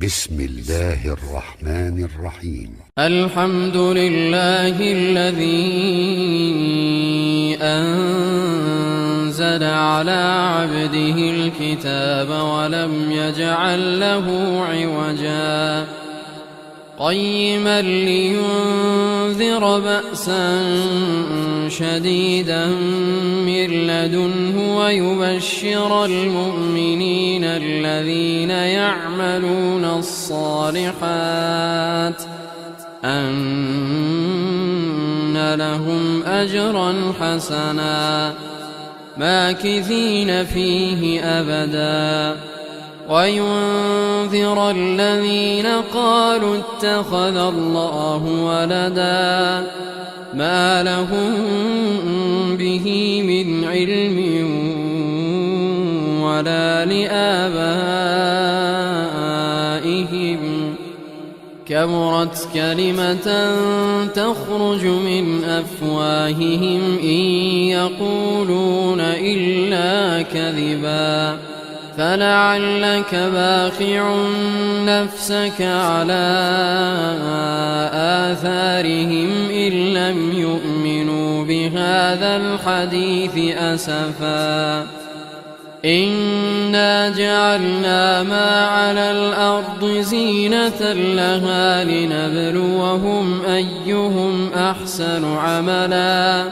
بسم الله الرحمن الرحيم. الحمد لله الذي أنزل على عبده الكتاب ولم يجعل له عوجا قيما لينذر بأسا شديدا من لدنه ويبشر المؤمنين الذين يعملون الصالحات أن لهم أجرا حسنا ماكثين فيه أبدا وينذر الذين قالوا اتخذ الله ولدا ما لهم به من علم ولا لآبائهم كبرت كلمة تخرج من أفواههم إن يقولون إلا كذبا فلعلك باخع نفسك على آثارهم إن لم يؤمنوا بهذا الحديث أسفا إنا جعلنا ما على الأرض زينة لها لنبلوهم أيهم أحسن عملا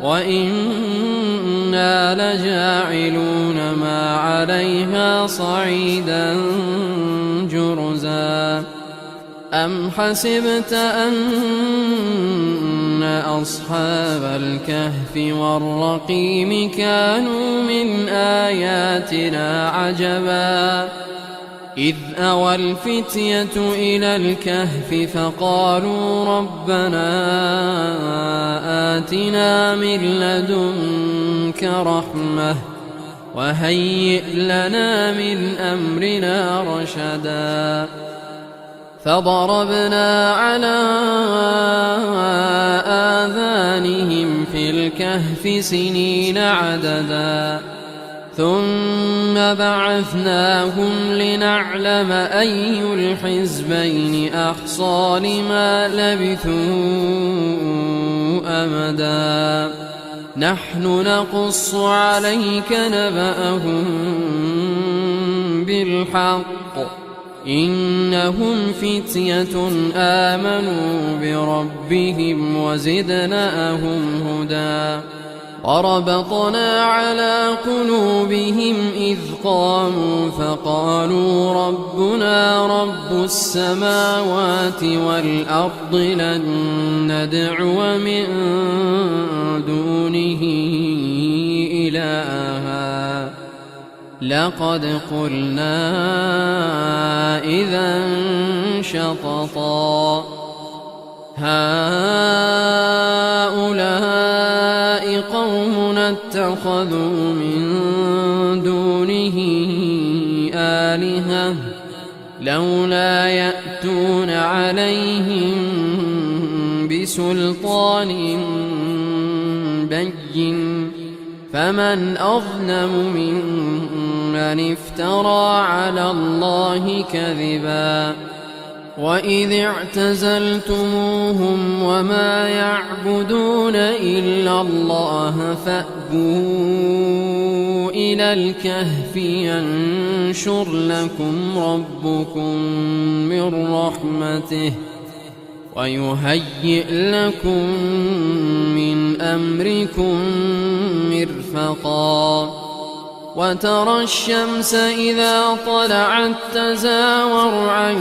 وإنا لجاعلون ما عليها صعيدا جرزا أم حسبت أن أصحاب الكهف والرقيم كانوا من آياتنا عجبا إذ أوى الفتية إلى الكهف فقالوا ربنا آتنا من لدنك رحمة وهيئ لنا من أمرنا رشدا فضربنا على آذانهم في الكهف سنين عددا ثم بعثناهم لنعلم أي الحزبين أحصى لما لبثوا أمدا نحن نقص عليك نبأهم بالحق إنهم فتية آمنوا بربهم وزدناهم هدى وربطنا على قلوبهم إذ قاموا فقالوا ربنا رب السماوات والأرض لن ندعو من دونه إلها لقد قلنا إذا شططا هؤلاء قومنا اتخذوا من دونه آلهة لولا يأتون عليهم بسلطان بين فمن أظلم ممن افترى على الله كذبا وإذ اعتزلتموهم وما يعبدون إلا الله فأووا إلى الكهف ينشر لكم ربكم من رحمته ويهيئ لكم من أمركم مرفقا وترى الشمس إذا طلعت تزاور عن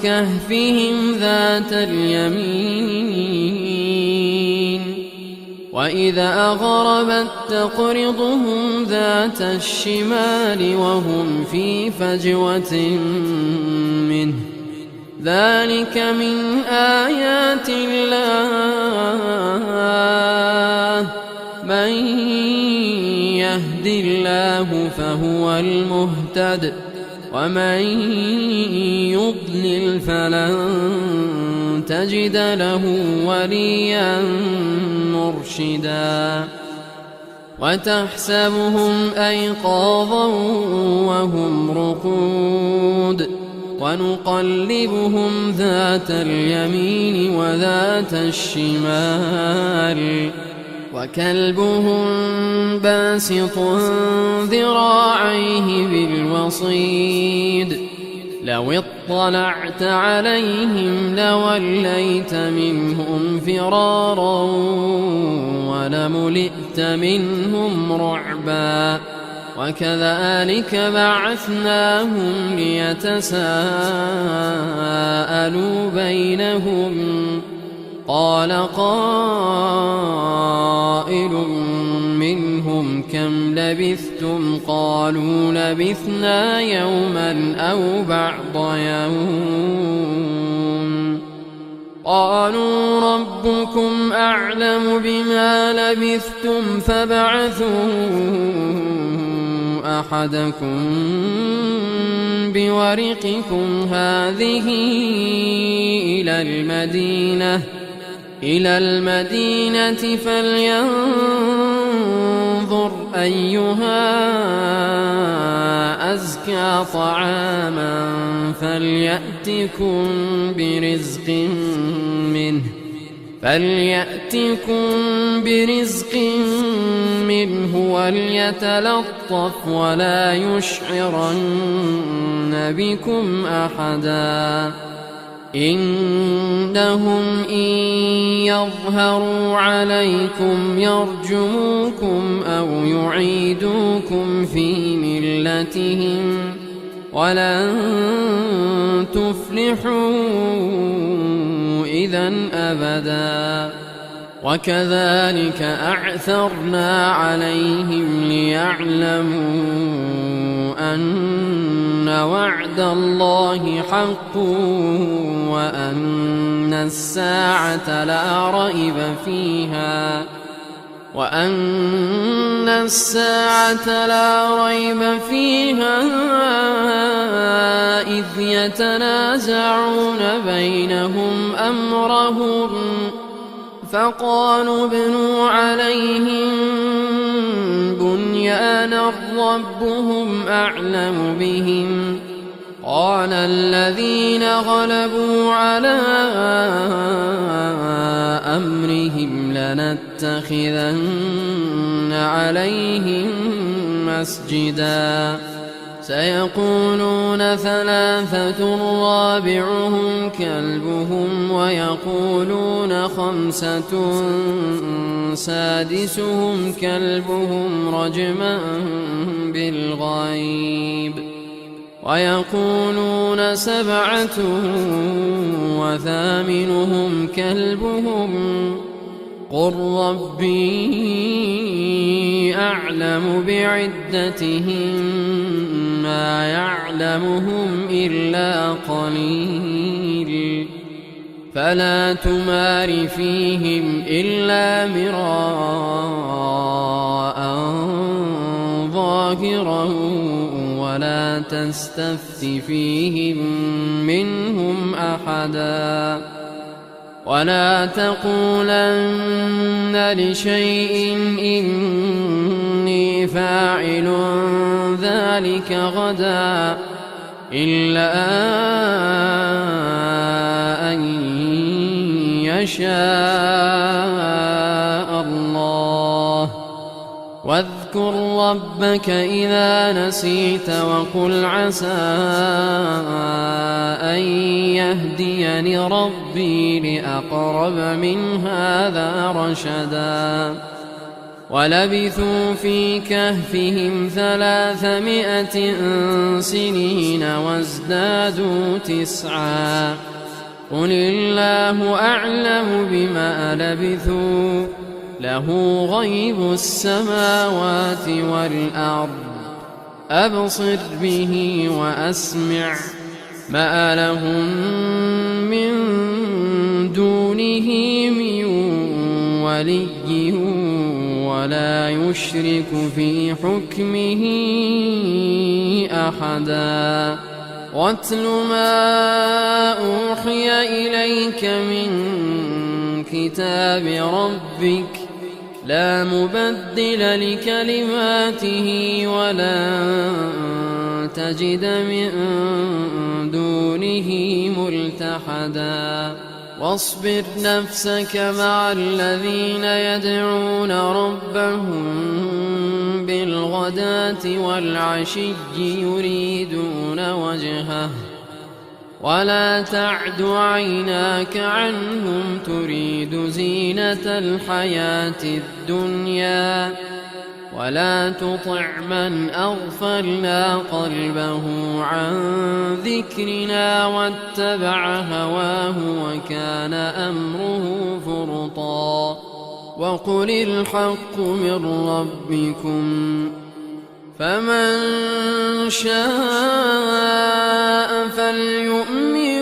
كهفهم ذات اليمين وإذا أغربت تقرضهم ذات الشمال وهم في فجوة منه ذلك من آيات الله من يهد الله فهو المهتد ومن يضلل فلن تجد له وليا مرشدا وتحسبهم أيقاظا وهم رقود ونقلبهم ذات اليمين وذات الشمال وكلبهم باسط ذراعيه بالوصيد لو اطلعت عليهم لوليت منهم فرارا ولملئت منهم رعبا وكذلك بعثناهم ليتساءلوا بينهم قال قائل منهم كم لبثتم قالوا لبثنا يوما أو بعض يوم قالوا ربكم أعلم بما لبثتم فابعثوا أحدكم بورقكم هذه إلى المدينة فلينظر أيها أزكى طعاما فليأتكم برزق منه وليتلطف ولا يشعرن بكم أحدا إنهم إن يظهروا عليكم يرجموكم أو يعيدوكم في ملتهم ولن تفلحوا إذا أبدا وكذلك أعثرنا عليهم ليعلموا أن وعد الله حق وأن الساعة لا ريب فيها إذ يتنازعون بينهم أمرهم فقالوا ابنوا عليهم بنيانا ربهم أعلم بهم قال الذين غلبوا على أمرهم لنتخذن عليهم مسجدا سيقولون ثلاثة رابعهم كلبهم ويقولون خمسة سادسهم كلبهم رجما بالغيب ويقولون سبعة وثامنهم كلبهم قل ربي أعلم بعدتهم ما يعلمهم إلا قليل فلا تمار فيهم إلا مراء ظاهرا ولا تستفت فيهم منهم أحدا ولا تقولن لشيء إني فاعل ذلك غدا إلا أن يشاء الله واذكر ربك إذا نسيت وقل عسى أن يهديني ربي لأقرب من هذا رشدا ولبثوا في كهفهم 300 سنين وازدادوا 9 قل الله أعلم بما لبثوا له غيب السماوات والأرض أبصر به وأسمع ما لهم من دونه من ولي ولا يشرك في حكمه أحدا واتل ما أوحي إليك من كتاب ربك لا مبدل لكلماته ولن تجد من دونه ملتحدا واصبر نفسك مع الذين يدعون ربهم بالغداة والعشي يريدون وجهه ولا تعد عيناك عنهم تريد زينة الحياة الدنيا ولا تطع من أغفلنا قلبه عن ذكرنا واتبع هواه وكان أمره فرطا وقل الحق من ربكم فمن شاء فليؤمن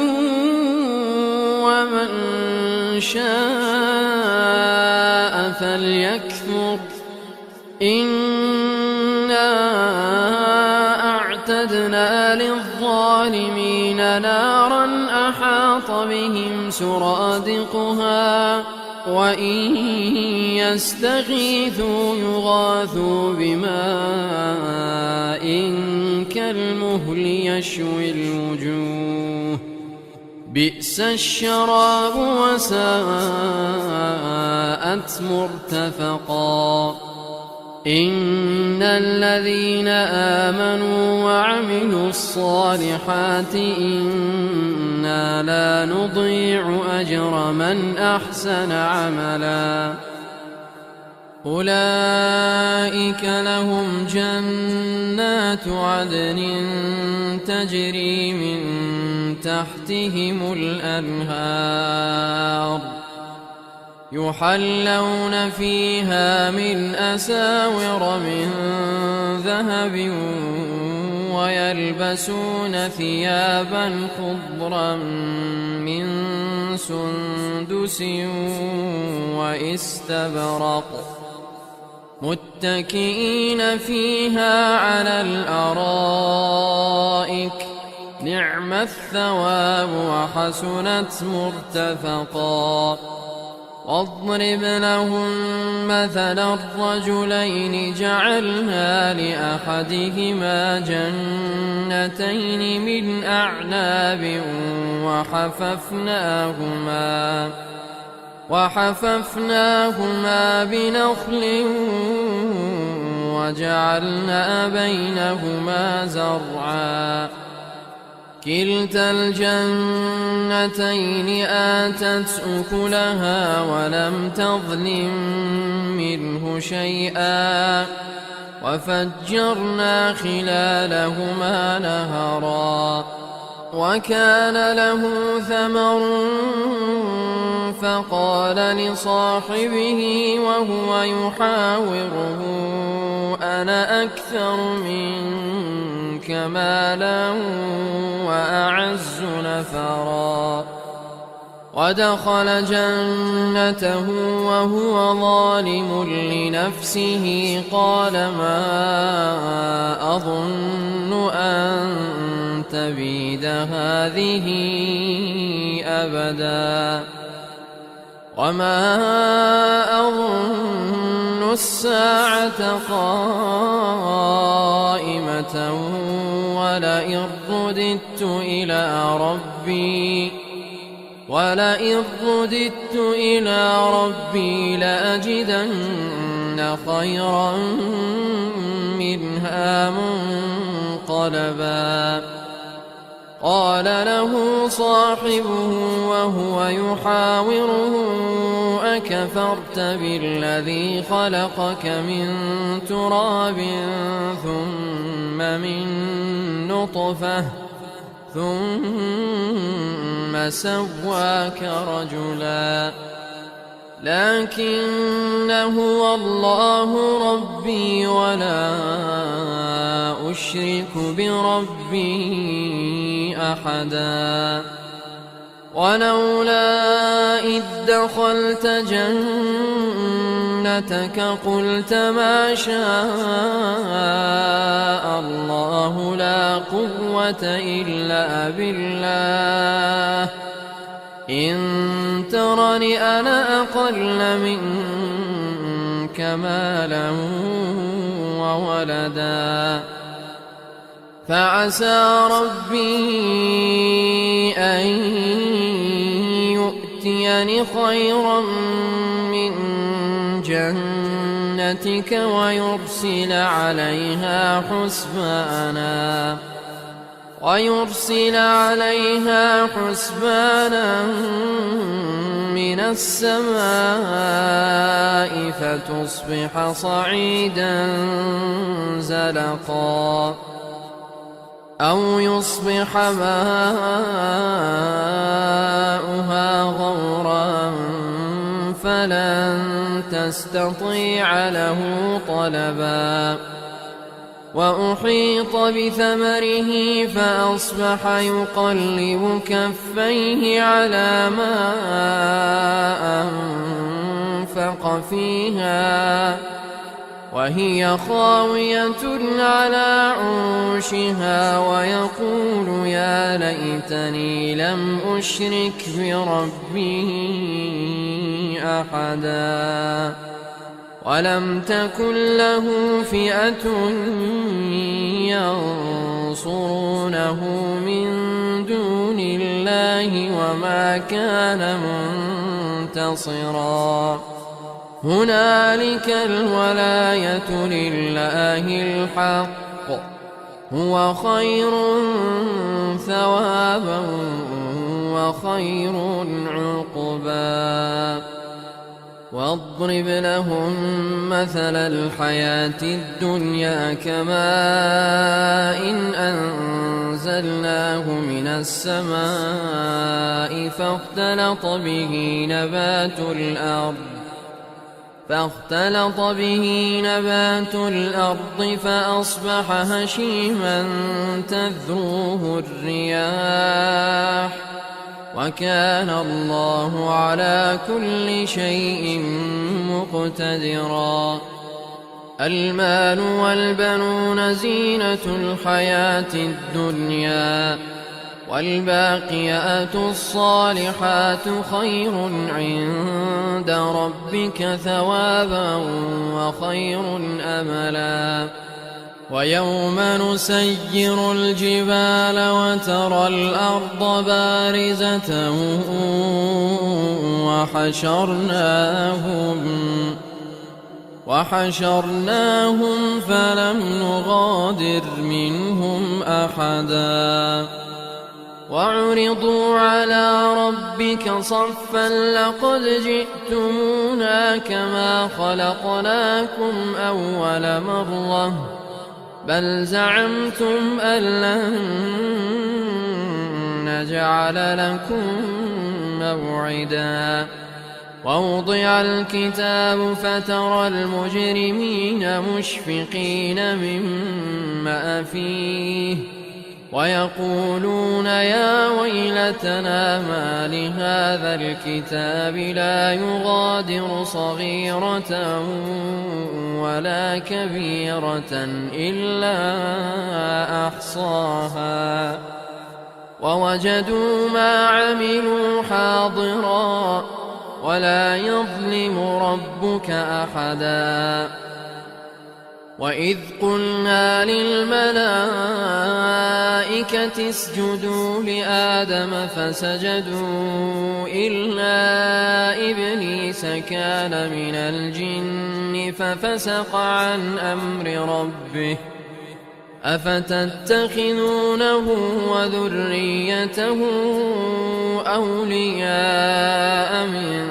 ومن شاء فليكفر إنا أعتدنا للظالمين نارا أحاط بهم سرادقها وإن يستغيثوا يغاثوا بماء كالمهل يشوي الوجوه بئس الشراب وساءت مرتفقا إن الذين آمنوا وعملوا الصالحات إنا لا نضيع أجر من أحسن عملا أولئك لهم جنات عدن تجري من تحتهم الأنهار يحلون فيها من أساور من ذهب ويلبسون ثيابا خضرا من سندس واستبرق متكئين فيها على الأرائك نعم الثواب وحسنت مرتفقا واضرب لهم مثلا الرجلين جعلنا لأحدهما جنتين من أعناب وحففناهما بنخل وجعلنا بينهما زرعا كلتا الجنتين آتت أكلها ولم تظلم منه شيئا وفجرنا خلالهما نهرا وكان له ثمر فقال لصاحبه وهو يحاوره أنا أكثر منك مالا وأعز نفرا ودخل جنته وهو ظالم لنفسه قال ما أظن أن تبيد هذه أبدا وما أظن الساعة قائمة ولئن رددت إلى ربي لأجدن خيرا منها منقلبا قال له صاحبه وهو يحاوره أكفرت بالذي خلقك من تراب ثم من نطفة ثم سواك رجلا لكن هو الله ربي ولا أشرك بربي أحدا ولولا إذ دخلت جنتك قلت ما شاء الله لا قوة إلا بالله إن ترني أنا أقل منك لك مالا وولدا فعسى ربي أن يؤتيني خيرا من جنتك ويرسل عليها حسبانا من السماء فتصبح صعيدا زلقا أو يصبح ماؤها غورا فلن تستطيع له طلبا وأحيط بثمره فأصبح يقلب كفيه على ما أنفق فيها وهي خاوية على عروشها ويقول يا ليتني لم أشرك بربي أحدا ولم تكن له فئة ينصرونه من دون الله وما كان منتصرا هنالك الولاية لله الحق هو خير ثوابا وخير عقبا واضرب لهم مثل الحياة الدنيا كماء أنزلناه من السماء فاختلط به نبات الأرض فأصبح هشيما تذروه الرياح وكان الله على كل شيء مقتدرا المال والبنون زينة الحياة الدنيا والباقيات الصالحات خير عند ربك ثوابا وخير أملا ويوم نسير الجبال وترى الأرض بارزة وحشرناهم فلم نغادر منهم أحدا وعرضوا على ربك صفا لقد جئتمونا كما خلقناكم أول مرة بل زعمتم أن لن نجعل لكم موعدا ووضع الكتاب فترى المجرمين مشفقين مما فيه ويقولون يا ويلتنا ما لهذا الكتاب لا يغادر صغيرة ولا كبيرة إلا أحصاها ووجدوا ما عملوا حاضرا ولا يظلم ربك أحدا وإذ قلنا للملائكة اسجدوا لآدم فسجدوا إلا إبليس كان من الجن ففسق عن أمر ربه أفتتخذونه وذريته أولياء من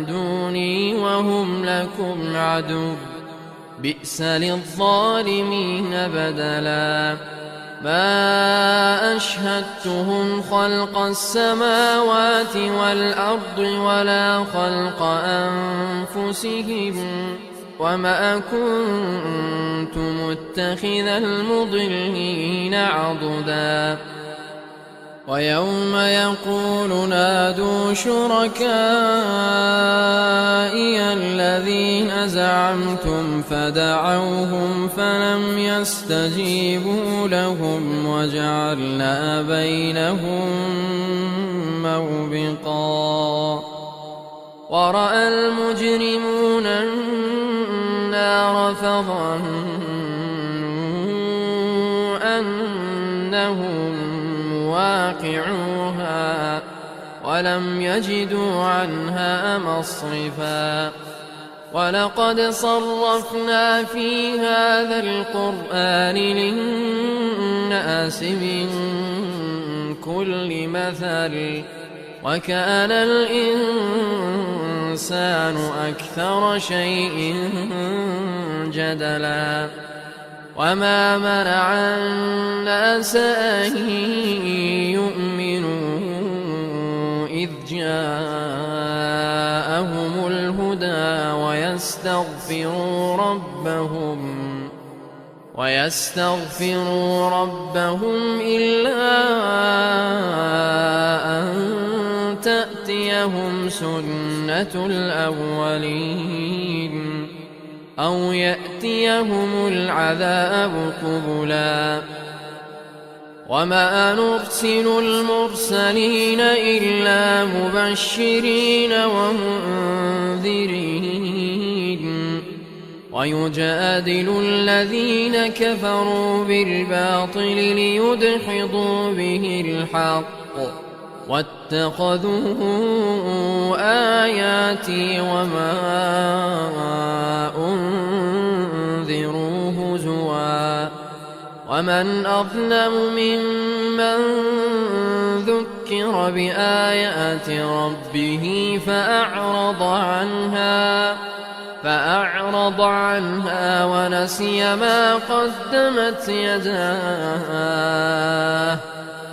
دوني وهم لكم عدو بئس للظالمين بدلا ما أشهدتهم خلق السماوات والأرض ولا خلق أنفسهم وما كنت متخذ المضلين عضدا ويوم يقول نادوا شركائي الذين زعمتم فدعوهم فلم يستجيبوا لهم وجعلنا بينهم موبقا ورأى المجرمون فظنوا أنهم مواقعوها ولم يجدوا عنها مصرفا ولقد صرفنا في هذا القرآن للناس من كل مثل وكان الإنسان أكثر شيء جدلا وما منع الناس أن يؤمنوا إذ جاءهم الهدى ويستغفروا ربهم إلا أن تأتيهم سنة الأولين أو يأتيهم العذاب قبلا وما نرسل المرسلين إلا مبشرين ومنذرين ويجادل الذين كفروا بالباطل ليدحضوا به الحق واتخذوا آياتي وما أنذروا هزوا ومن أظلم ممن ذكر بآيات ربه فأعرض عنها ونسي ما قدمت يداه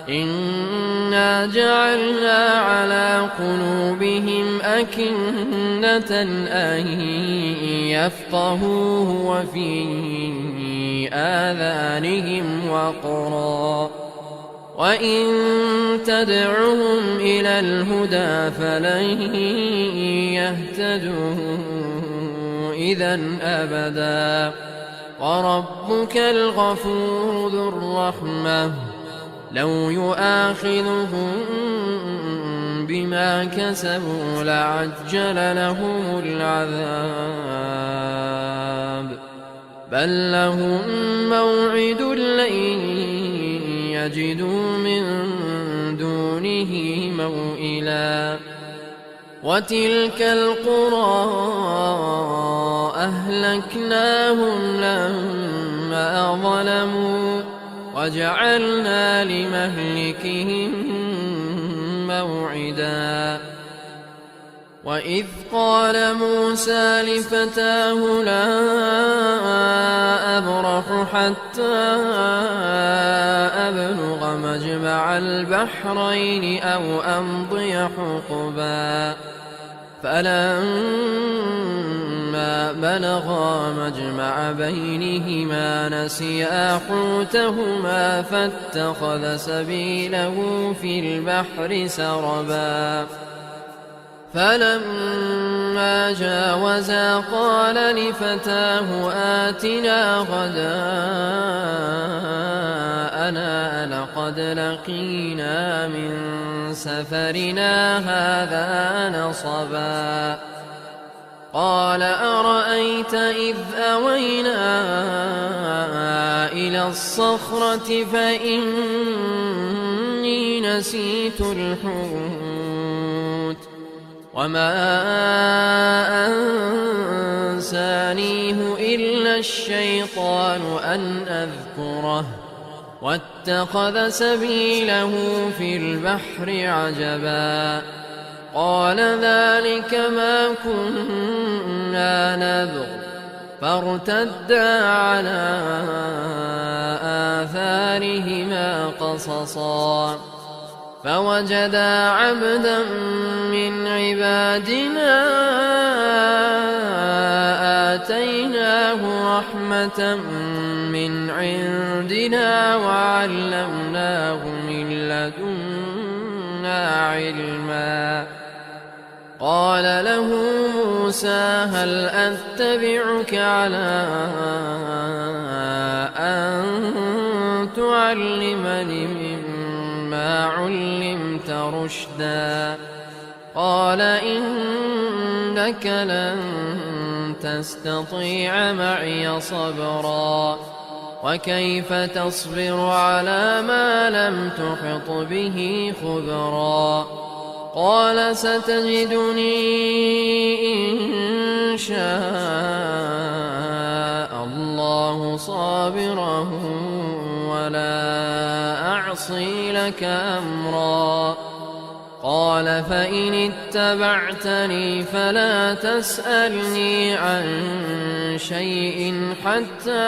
إنا جعلنا على قلوبهم أكنة أن يفقهوه وفي آذانهم وقرا وإن تدعهم إلى الهدى فلن يهتدوا إذا أبدا وربك الغفور ذو الرحمة لو يؤاخذهم بما كسبوا لعجل لهم العذاب بل لهم موعد لن يجدوا من دونه موئلا وتلك القرى أهلكناهم لما ظلموا وجعلنا لمهلكهم موعدا وإذ قال موسى لفتاه لا أبرح حتى أبلغ مجمع البحرين أو أمضي حقبا فلما بلغا مجمع بينهما نسيا حوتهما فاتخذ سبيله في البحر سربا فلما جاوزا قال لفتاه آتنا غداءنا لقد لقينا من سفرنا هذا نصبا قال أرأيت إذ أوينا إلى الصخرة فإني نسيت الحوت وما أنسانيه إلا الشيطان أن أذكره واتخذ سبيله في البحر عجبا قال ذلك ما كنا نبغ فارتدا على آثارهما قصصا فوجدا عبدا من عبادنا آتيناه رحمة من عندنا وعلمناه من لدنا علما قال له موسى هل أتبعك على أن تعلمني مما علمت رشدا قال إنك لن تستطيع معي صبرا وكيف تصبر على ما لم تحط به خبرا قال ستجدني إن شاء الله صابرا ولا أعصي لك أمرا قال فإن اتبعتني فلا تسألني عن شيء حتى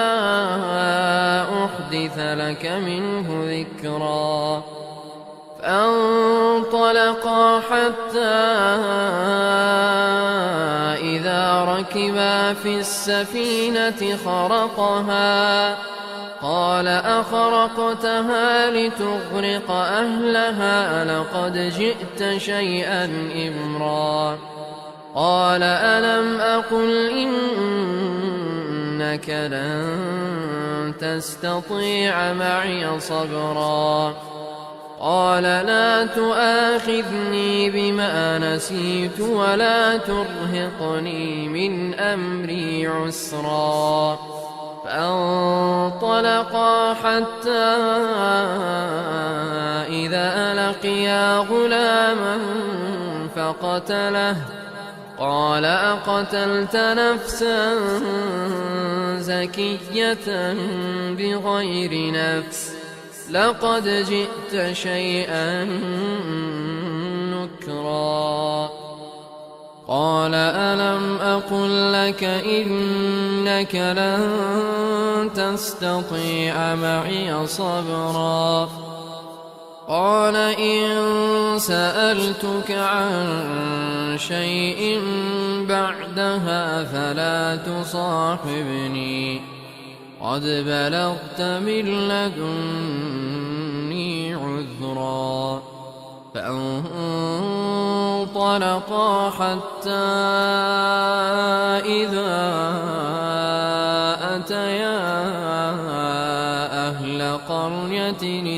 أحدث لك منه ذكرا فانطلقا حتى إذا ركبا في السفينة خرقها قال أخرقتها لتغرق أهلها لقد جئت شيئا إمرا قال ألم أقل إنك لن تستطيع معي صبرا قال لا تؤاخذني بما نسيت ولا ترهقني من أمري عسرا فانطلقا حتى إذا لقيا غلاما فقتله قال أقتلت نفسا زكية بغير نفس لقد جئت شيئا نكرا قال ألم أقل لك إنك لن تستطيع معي صبرا قال إن سألتك عن شيء بعدها فلا تصاحبني قد بلغت من لدني عذرا فانطلقا حتى إذا أتيا أهل قرية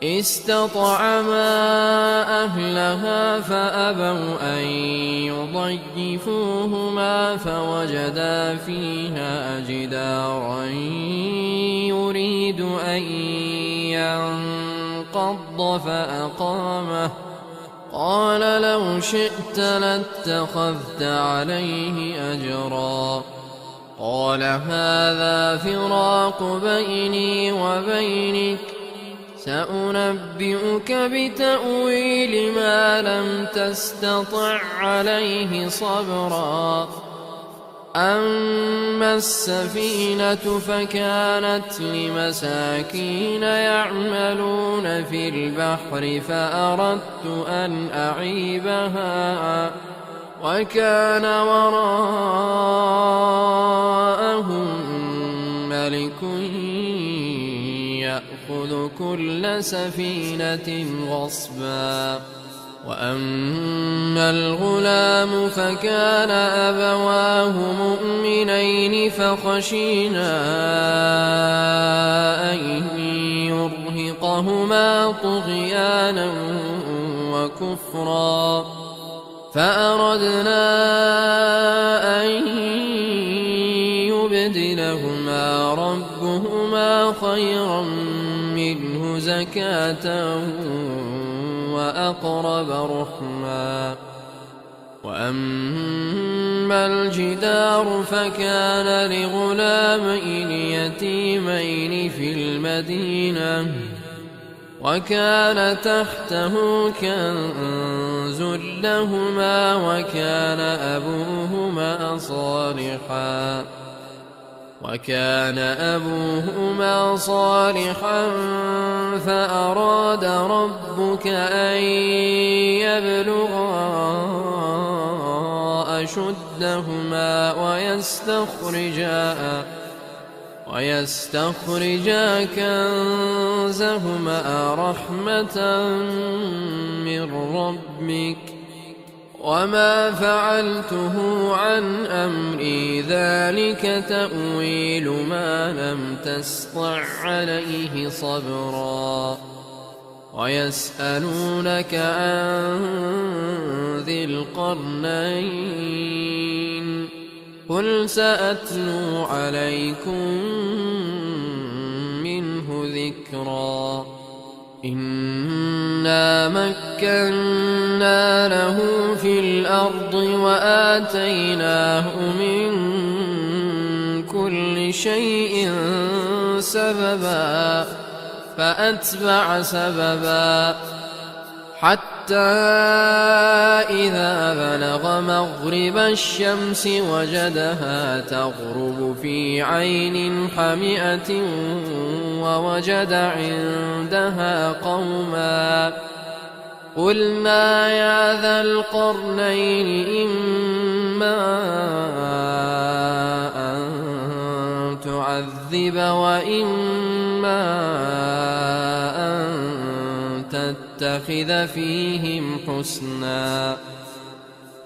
استطعما أهلها فأبوا أن يضيفوهما فوجدا فيها جدارا يريد أن ينقض فأقامه قال لو شئت لاتخذت عليه أجرا قال هذا فراق بيني وبينك سأنبئك بتأويل ما لم تستطع عليه صبرا أما السفينة فكانت لمساكين يعملون في البحر فأردت أن أعيبها وكان وراءهم ملك يأخذ كل سفينة غصبا وأما الغلام فكان أبواه مؤمنين فخشينا أن يرهقهما طغيانا وكفرا فأردنا أن يبدلهما ربهما خيرا منه زكاة وأقرب رحما وأما الجدار فكان لغلامين يتيمين في المدينة وكان تحته كنز لهما وكان أبوهما صالحا فأراد ربك أن يبلغا أشدهما ويستخرجا كنزهما رحمة من ربك وما فعلته عن أمري ذلك تأويل ما لم تسطع عليه صبرا ويسألونك عن ذي القرنين قل سأتلو عليكم منه ذكرا إنا مكنا له في الأرض وآتيناه من كل شيء سببا فأتبع سببا حتى إذا بلغ مغرب الشمس وجدها تغرب في عين حمئة ووجد عندها قوما قلنا يا ذا القرنين إما أن تعذب وإما أن تتخذ فيهم حسنا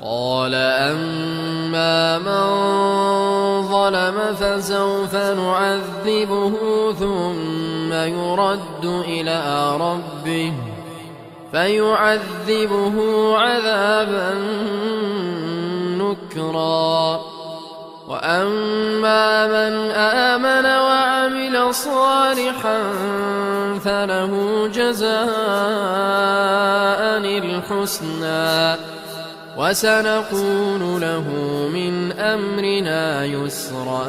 قال أما من ظلم فسوف نعذبه ثم يرد إلى ربه فيعذبه عذابا نكرا وأما من آمن وعمل صالحا فله جزاء الحسنى وسنقول له من أمرنا يسرا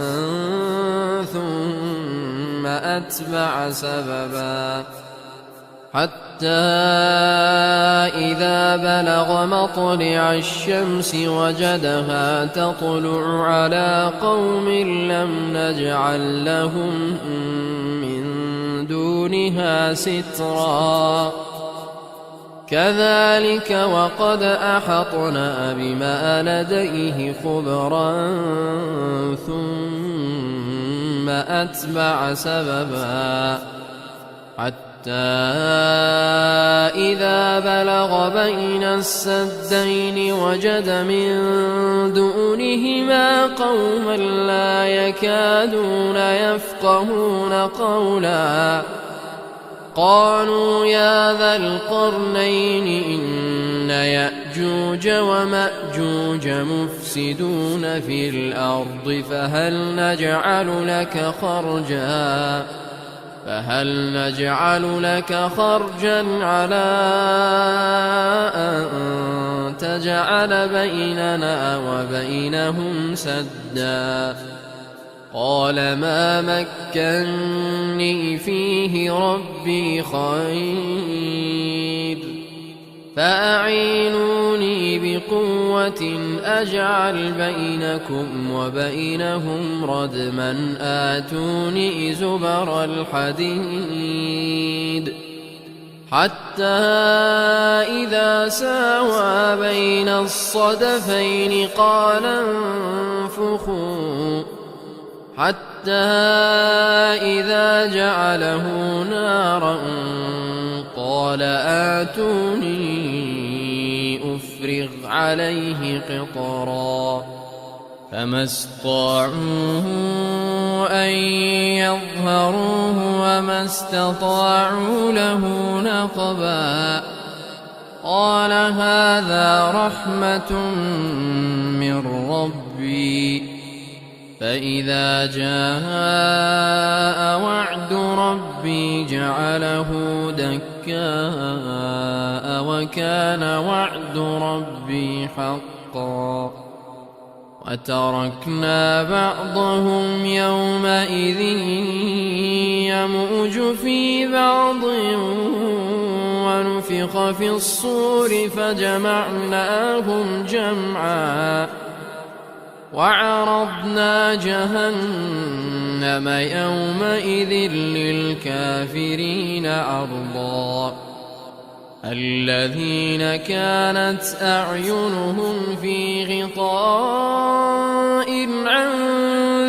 ثم أتبع سببا حتى إذا بلغ مطلع الشمس وجدها تطلع على قوم لم نجعل لهم من دونها سترا كذلك وقد أحطنا بما لديه خبرا ثم أتبع سببا حتى إذا بلغ بين السدين وجد من دونهما قوما لا يكادون يفقهون قولا قالوا يا ذا القرنين إن يأجوج ومأجوج مفسدون في الأرض فهل نجعل لك خرجا على أن تجعل بيننا وبينهم سدا قال ما مكني فيه ربي خير فأعينوني بقوة أجعل بينكم وبينهم ردما آتوني زبر الحديد حتى إذا ساوى بين الصدفين قال انفخوا حتى إذا جعله نارا قال آتوني أفرغ عليه قطرا فما استطاعوا أن يظهروه وما استطاعوا له نقبا قال هذا رحمة من ربي فإذا جاء وعد ربي جعله دكاء وكان وعد ربي حقا وتركنا بعضهم يومئذ يموج في بعض ونفخ في الصور فجمعناهم جمعا وعرضنا جهنم يومئذ للكافرين عرضا الذين كانت أعينهم في غطاء عن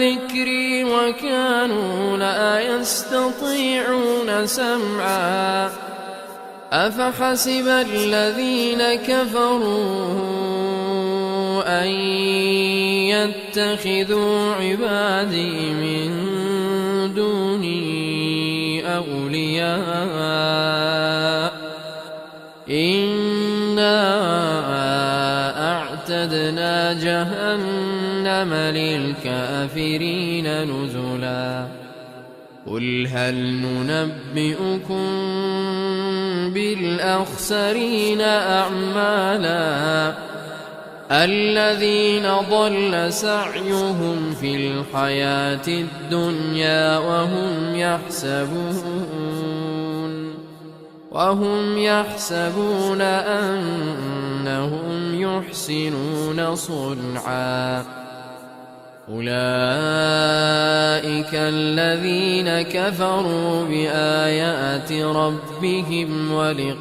ذكري وكانوا لا يستطيعون سمعا أفحسب الذين كفروا أن يتخذوا عبادي من دوني أولياء جهنم للكافرين نزلا قل هل ننبئكم بالأخسرين أعمالا الذين ضل سعيهم في الحياة الدنيا وهم يحسبون أنهم يحسنون صنعا أولئك الذين كفروا بآيات ربهم ولقائه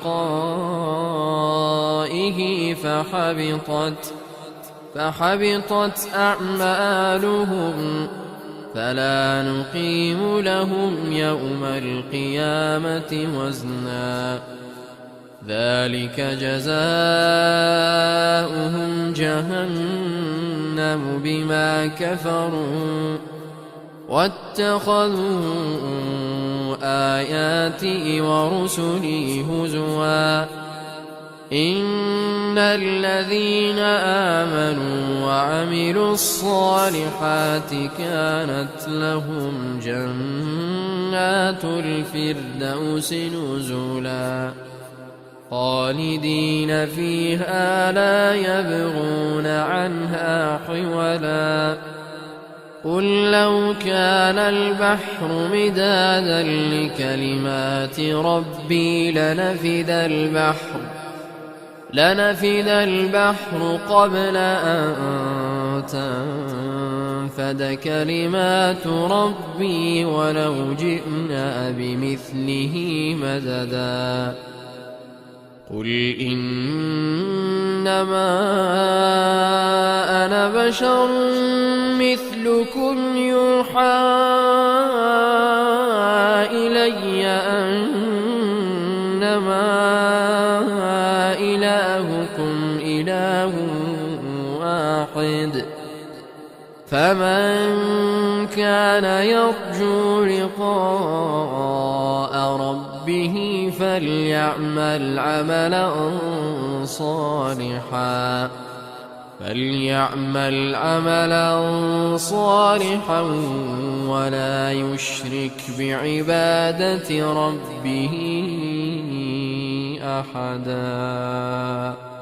فحبطت أعمالهم فلا نقيم لهم يوم القيامة وزنا ذلك جزاؤهم جهنم بما كفروا واتخذوا آياتي ورسلي هزوا إن الذين آمنوا وعملوا الصالحات كانت لهم جنات الفردوس نزلا خالدين فيها لا يبغون عنها حولا قل لو كان البحر مدادا لكلمات ربي لنفد البحر قبل أن تنفد كلمات ربي ولو جئنا بمثله مددا قل إنما أنا بشر مثلكم يوحى إلي أنما إلهكم إله واحد فمن كان يرجو لقاء ربه فليعمل عملا صالحا ولا يشرك بعبادة ربه أحدا.